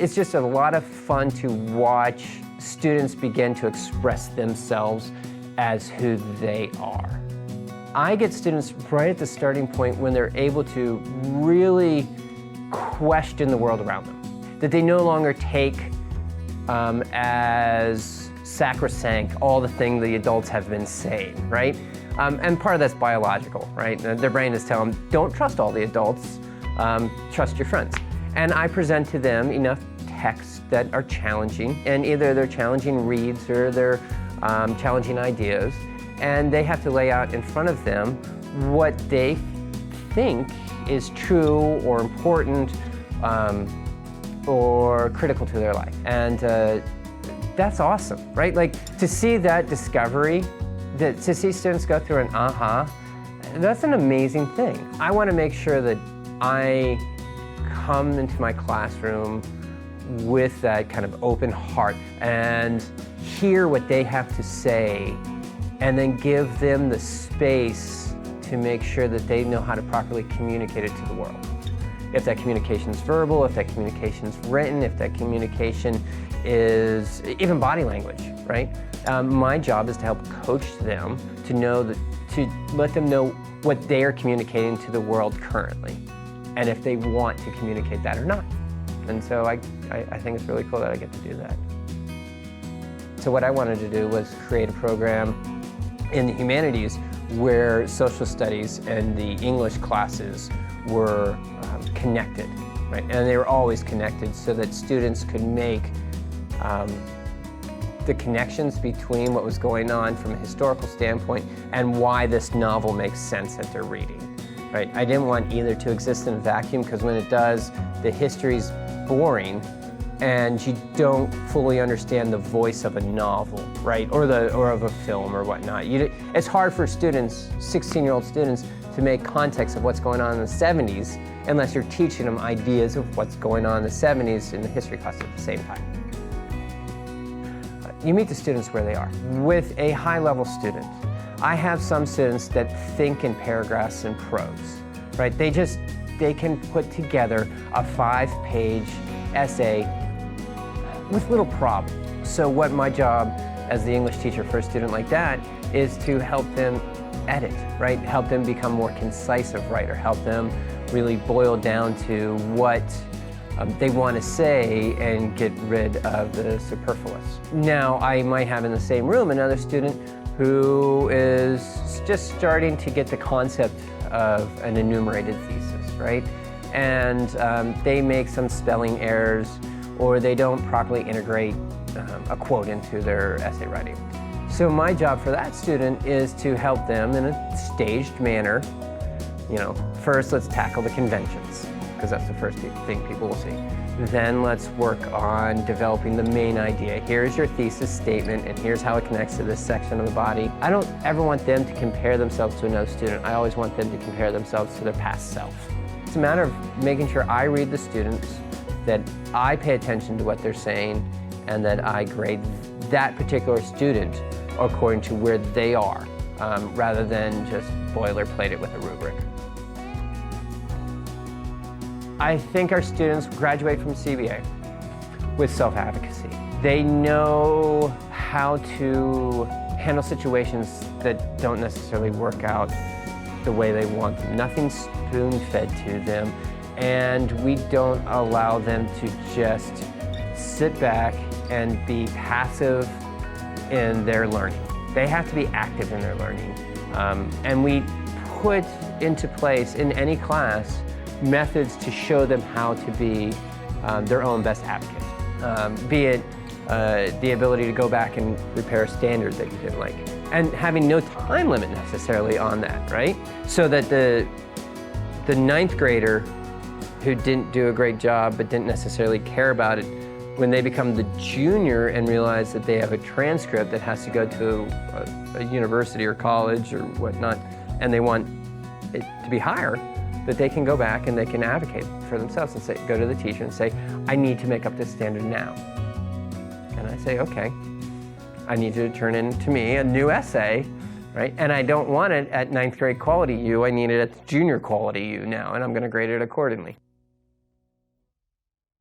it's just a lot of fun to watch students begin to express themselves as who they are. I get students right at the starting point when they're able to really question the world around them, that they no longer take as sacrosanct all the things the adults have been saying, right? And part of that's biological, right? Their brain is telling them, don't trust all the adults, trust your friends. And I present to them enough texts that are challenging, and either they're challenging reads or they're challenging ideas, and they have to lay out in front of them what they think is true or important or critical to their life. And that's awesome, right? Like, to see that discovery, to see students go through an aha, that's an amazing thing. I want to make sure that I come into my classroom with that kind of open heart and hear what they have to say, and then give them the space to make sure that they know how to properly communicate it to the world. If that communication is verbal, if that communication is written, if that communication is even body language, right? My job is to help coach them to know that, to let them know what they are communicating to the world currently, and if they want to communicate that or not. And so I think it's really cool that I get to do that. So what I wanted to do was create a program in the humanities where social studies and the English classes were connected, right? And they were always connected so that students could make the connections between what was going on from a historical standpoint and why this novel makes sense that they're reading, right? I didn't want either to exist in a vacuum, because when it does, the history's boring and you don't fully understand the voice of a novel, right? Or of a film or whatnot. It's hard for students, 16-year-old students, to make context of what's going on in the 70s unless you're teaching them ideas of what's going on in the 70s in the history class at the same time. You meet the students where they are. With a high-level student, I have some students that think in paragraphs and prose, right? They can put together a 5-page essay with little problem. So what my job as the English teacher for a student like that is to help them edit, right? Help them become more concise of writer, help them really boil down to what they want to say and get rid of the superfluous. Now, I might have in the same room another student who is just starting to get the concept of an enumerated thesis, right? And they make some spelling errors, or they don't properly integrate a quote into their essay writing. So my job for that student is to help them in a staged manner. You know, first let's tackle the conventions, because that's the first thing people will see. Then let's work on developing the main idea. Here's your thesis statement, and here's how it connects to this section of the body. I don't ever want them to compare themselves to another student. I always want them to compare themselves to their past self. It's a matter of making sure I read the students, that I pay attention to what they're saying, and that I grade that particular student according to where they are, rather than just boilerplate it with a rubric. I think our students graduate from CBA with self-advocacy. They know how to handle situations that don't necessarily work out the way they want them. Nothing's spoon-fed to them, and we don't allow them to just sit back and be passive in their learning. They have to be active in their learning. And we put into place in any class methods to show them how to be their own best advocate. Be it the ability to go back and repair a standard that you didn't like, and having no time limit necessarily on that, right? So that the ninth grader who didn't do a great job but didn't necessarily care about it, when they become the junior and realize that they have a transcript that has to go to a university or college or whatnot, and they want it to be higher, that they can go back and they can advocate for themselves and say, go to the teacher and say, I need to make up this standard now. And I say, okay, I need you to turn in to me a new essay, right? And I don't want it at ninth grade quality U, I need it at junior quality U now, and I'm gonna grade it accordingly.